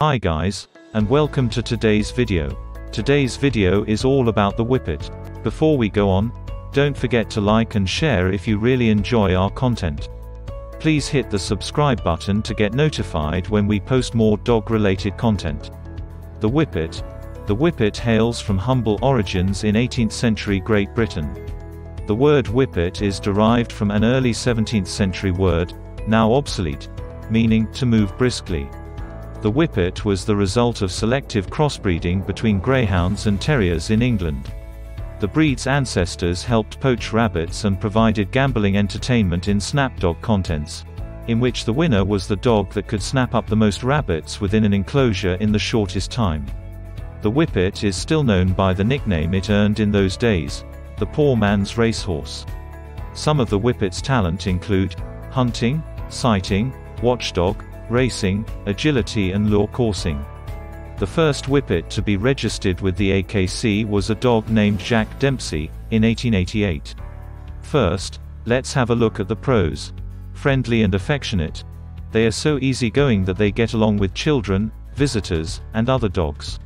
Hi guys, and welcome to today's video. Today's video is all about the Whippet. Before we go on, don't forget to like and share if you really enjoy our content. Please hit the subscribe button to get notified when we post more dog-related content. The Whippet. The Whippet hails from humble origins in 18th century Great Britain. The word whippet is derived from an early 17th century word, now obsolete, meaning to move briskly. The Whippet was the result of selective crossbreeding between greyhounds and terriers in England. The breed's ancestors helped poach rabbits and provided gambling entertainment in snapdog contests, in which the winner was the dog that could snap up the most rabbits within an enclosure in the shortest time. The Whippet is still known by the nickname it earned in those days, the poor man's racehorse. Some of the Whippet's talent include hunting, sighting, watchdog, racing, agility and lure coursing. The first Whippet to be registered with the AKC was a dog named Jack Dempsey, in 1888. First, let's have a look at the pros. Friendly and affectionate. They are so easygoing that they get along with children, visitors, and other dogs.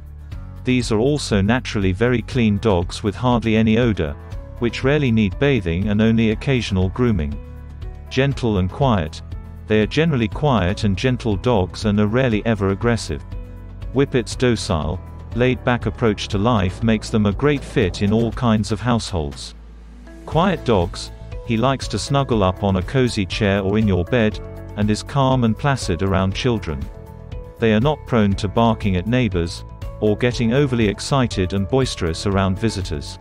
These are also naturally very clean dogs with hardly any odor, which rarely need bathing and only occasional grooming. Gentle and quiet. They are generally quiet and gentle dogs and are rarely ever aggressive. Whippet's docile, laid-back approach to life makes them a great fit in all kinds of households. Quiet dogs. He likes to snuggle up on a cozy chair or in your bed, and is calm and placid around children. They are not prone to barking at neighbors, or getting overly excited and boisterous around visitors.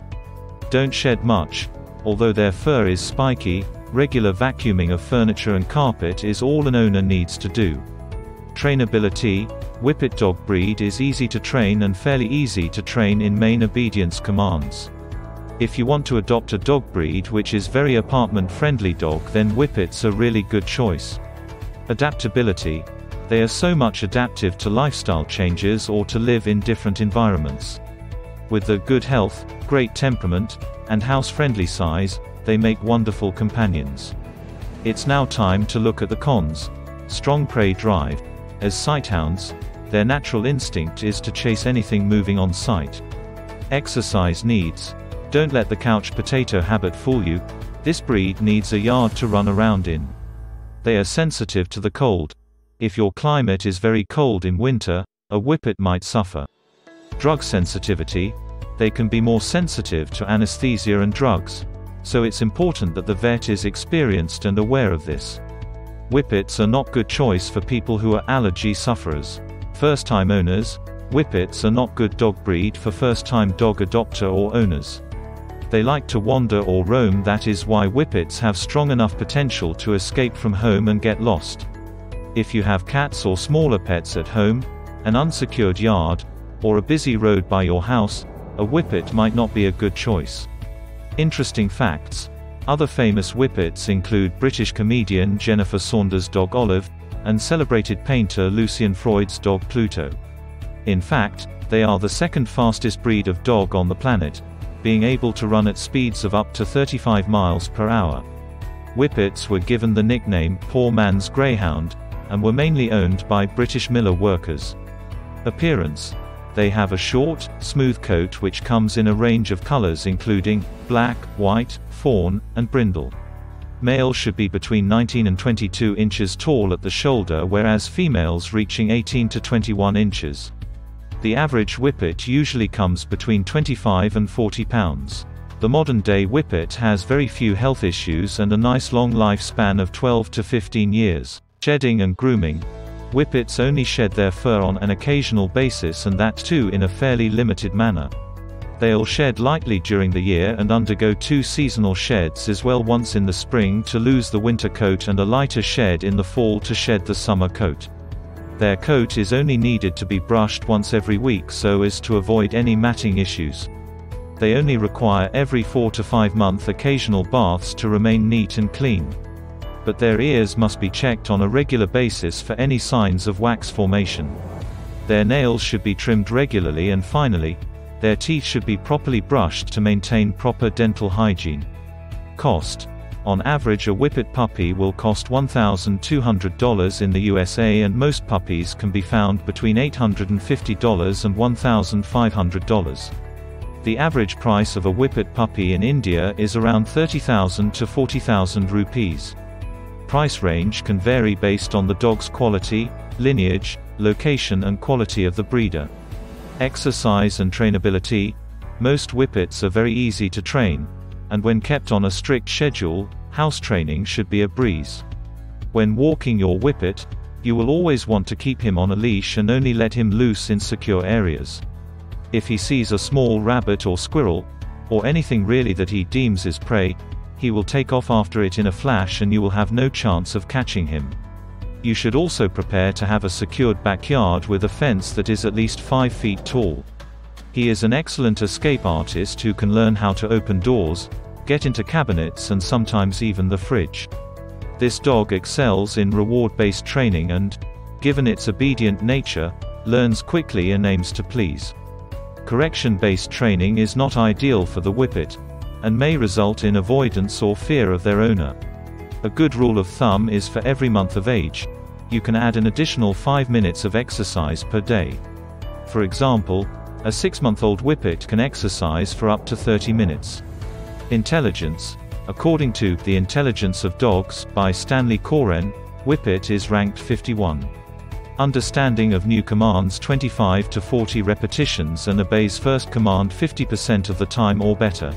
Don't shed much. Although their fur is spiky, regular vacuuming of furniture and carpet is all an owner needs to do. Trainability. Whippet dog breed is easy to train and fairly easy to train in main obedience commands. If you want to adopt a dog breed which is very apartment-friendly dog, then Whippets are really good choice. Adaptability. They are so much adaptive to lifestyle changes or to live in different environments. With their good health, great temperament, and house-friendly size, they make wonderful companions. It's now time to look at the cons. Strong prey drive. As sighthounds, their natural instinct is to chase anything moving on sight. Exercise needs. Don't let the couch potato habit fool you. This breed needs a yard to run around in. They are sensitive to the cold. If your climate is very cold in winter, a Whippet might suffer. Drug sensitivity. They can be more sensitive to anesthesia and drugs, so it's important that the vet is experienced and aware of this. Whippets are not good choice for people who are allergy sufferers. First-time owners. Whippets are not good dog breed for first-time dog adopter or owners. They like to wander or roam, that is why Whippets have strong enough potential to escape from home and get lost. If you have cats or smaller pets at home, an unsecured yard, or a busy road by your house, a Whippet might not be a good choice. Interesting facts. Other famous Whippets include British comedian Jennifer Saunders' dog Olive, and celebrated painter Lucian Freud's dog Pluto. In fact, they are the second fastest breed of dog on the planet, being able to run at speeds of up to 35 miles per hour. Whippets were given the nickname "Poor Man's Greyhound", and were mainly owned by British Miller workers. Appearance. They have a short, smooth coat which comes in a range of colors including black, white, fawn, and brindle. Male should be between 19 and 22 inches tall at the shoulder, whereas females reaching 18 to 21 inches. The average Whippet usually comes between 25 and 40 pounds. The modern-day Whippet has very few health issues and a nice long lifespan of 12 to 15 years. Shedding and grooming. Whippets only shed their fur on an occasional basis, and that too in a fairly limited manner. They'll shed lightly during the year and undergo 2 seasonal sheds as well, once in the spring to lose the winter coat and a lighter shed in the fall to shed the summer coat. Their coat is only needed to be brushed once every week so as to avoid any matting issues. They only require every 4 to 5 month occasional baths to remain neat and clean. But their ears must be checked on a regular basis for any signs of wax formation. Their nails should be trimmed regularly, and finally, their teeth should be properly brushed to maintain proper dental hygiene. Cost. On average, a Whippet puppy will cost $1,200 in the USA, and most puppies can be found between $850 and $1,500. The average price of a Whippet puppy in India is around 30,000 to 40,000 rupees. Price range can vary based on the dog's quality, lineage, location and quality of the breeder. Exercise and trainability. Most Whippets are very easy to train, and when kept on a strict schedule, house training should be a breeze. When walking your Whippet, you will always want to keep him on a leash and only let him loose in secure areas. If he sees a small rabbit or squirrel, or anything really that he deems is prey, he will take off after it in a flash and you will have no chance of catching him. You should also prepare to have a secured backyard with a fence that is at least 5 feet tall. He is an excellent escape artist who can learn how to open doors, get into cabinets and sometimes even the fridge. This dog excels in reward-based training and, given its obedient nature, learns quickly and aims to please. Correction-based training is not ideal for the Whippet, and may result in avoidance or fear of their owner. A good rule of thumb is for every month of age, you can add an additional 5 minutes of exercise per day. For example, a 6-month-old Whippet can exercise for up to 30 minutes. Intelligence. According to The Intelligence of Dogs by Stanley Coren, Whippet is ranked 51. Understanding of new commands 25 to 40 repetitions and obeys first command 50% of the time or better.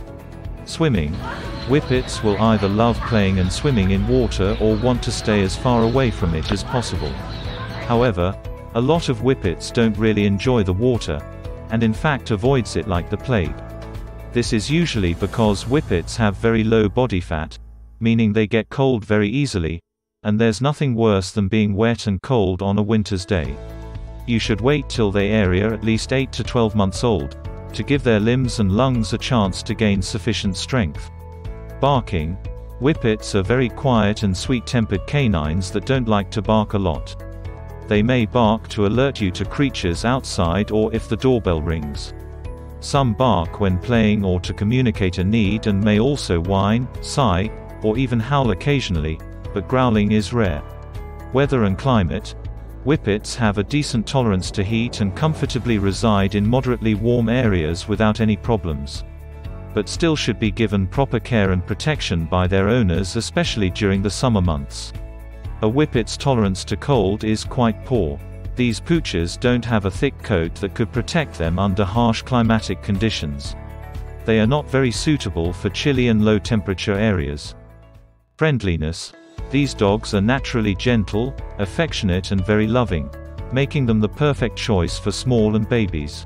Swimming. Whippets will either love playing and swimming in water or want to stay as far away from it as possible. However, a lot of Whippets don't really enjoy the water, and in fact avoids it like the plague. This is usually because Whippets have very low body fat, meaning they get cold very easily, and there's nothing worse than being wet and cold on a winter's day. You should wait till they are at least 8 to 12 months old, to give their limbs and lungs a chance to gain sufficient strength. Barking. Whippets are very quiet and sweet-tempered canines that don't like to bark a lot. They may bark to alert you to creatures outside or if the doorbell rings. Some bark when playing or to communicate a need and may also whine, sigh, or even howl occasionally, but growling is rare. Weather and climate. Whippets have a decent tolerance to heat and comfortably reside in moderately warm areas without any problems, but still should be given proper care and protection by their owners, especially during the summer months. A Whippet's tolerance to cold is quite poor. These pooches don't have a thick coat that could protect them under harsh climatic conditions. They are not very suitable for chilly and low temperature areas. Friendliness. These dogs are naturally gentle, affectionate and very loving, making them the perfect choice for small and babies.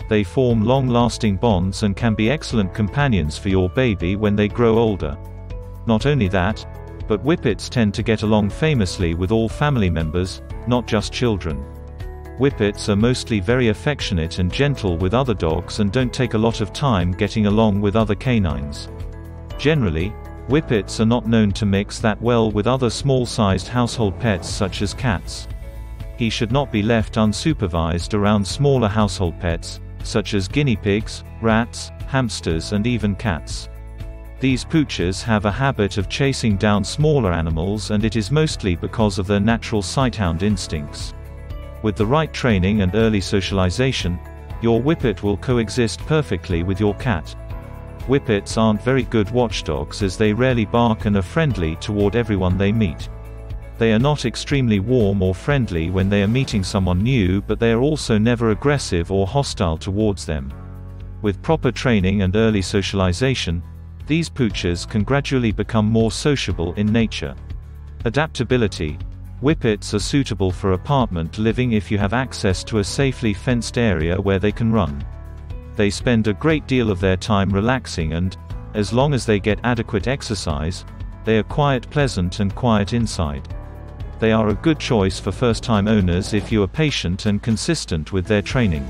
They form long-lasting bonds and can be excellent companions for your baby when they grow older. Not only that, but Whippets tend to get along famously with all family members, not just children. Whippets are mostly very affectionate and gentle with other dogs and don't take a lot of time getting along with other canines. Generally, Whippets are not known to mix that well with other small-sized household pets such as cats. He should not be left unsupervised around smaller household pets, such as guinea pigs, rats, hamsters and even cats. These pooches have a habit of chasing down smaller animals, and it is mostly because of their natural sighthound instincts. With the right training and early socialization, your Whippet will coexist perfectly with your cat. Whippets aren't very good watchdogs as they rarely bark and are friendly toward everyone they meet. They are not extremely warm or friendly when they are meeting someone new, but they are also never aggressive or hostile towards them. With proper training and early socialization, these pooches can gradually become more sociable in nature. Adaptability. Whippets are suitable for apartment living if you have access to a safely fenced area where they can run. They spend a great deal of their time relaxing and, as long as they get adequate exercise, they are quiet, pleasant and quiet inside. They are a good choice for first-time owners if you are patient and consistent with their training.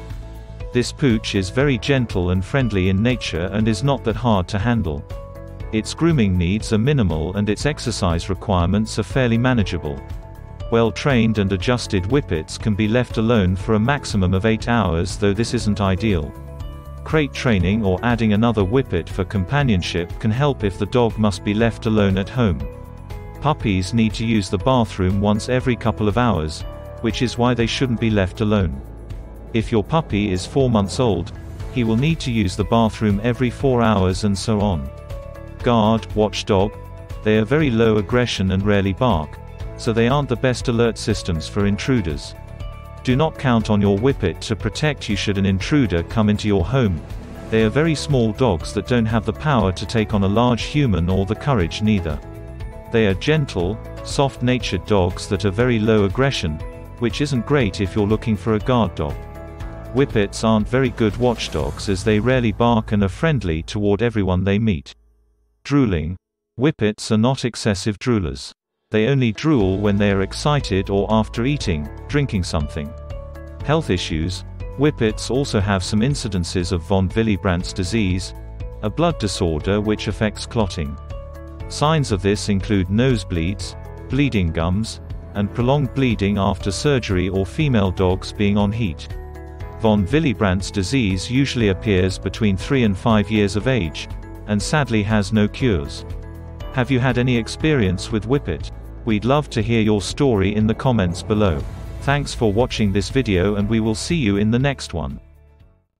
This pooch is very gentle and friendly in nature and is not that hard to handle. Its grooming needs are minimal and its exercise requirements are fairly manageable. Well-trained and adjusted Whippets can be left alone for a maximum of 8 hours, though this isn't ideal. Crate training or adding another whippet for companionship can help if the dog must be left alone at home. Puppies need to use the bathroom once every couple of hours, which is why they shouldn't be left alone. If your puppy is 4 months old, he will need to use the bathroom every 4 hours and so on. Guard, watchdog. They are very low aggression and rarely bark, so they aren't the best alert systems for intruders. Do not count on your whippet to protect you should an intruder come into your home. They are very small dogs that don't have the power to take on a large human or the courage neither. They are gentle, soft-natured dogs that are very low aggression, which isn't great if you're looking for a guard dog. Whippets aren't very good watchdogs as they rarely bark and are friendly toward everyone they meet. Drooling. Whippets are not excessive droolers. They only drool when they are excited or after eating, drinking something. Health issues. Whippets also have some incidences of von Willebrandt's disease, a blood disorder which affects clotting. Signs of this include nosebleeds, bleeding gums, and prolonged bleeding after surgery or female dogs being on heat. Von Willebrandt's disease usually appears between 3 and 5 years of age, and sadly has no cures. Have you had any experience with Whippet? We'd love to hear your story in the comments below. Thanks for watching this video and we will see you in the next one.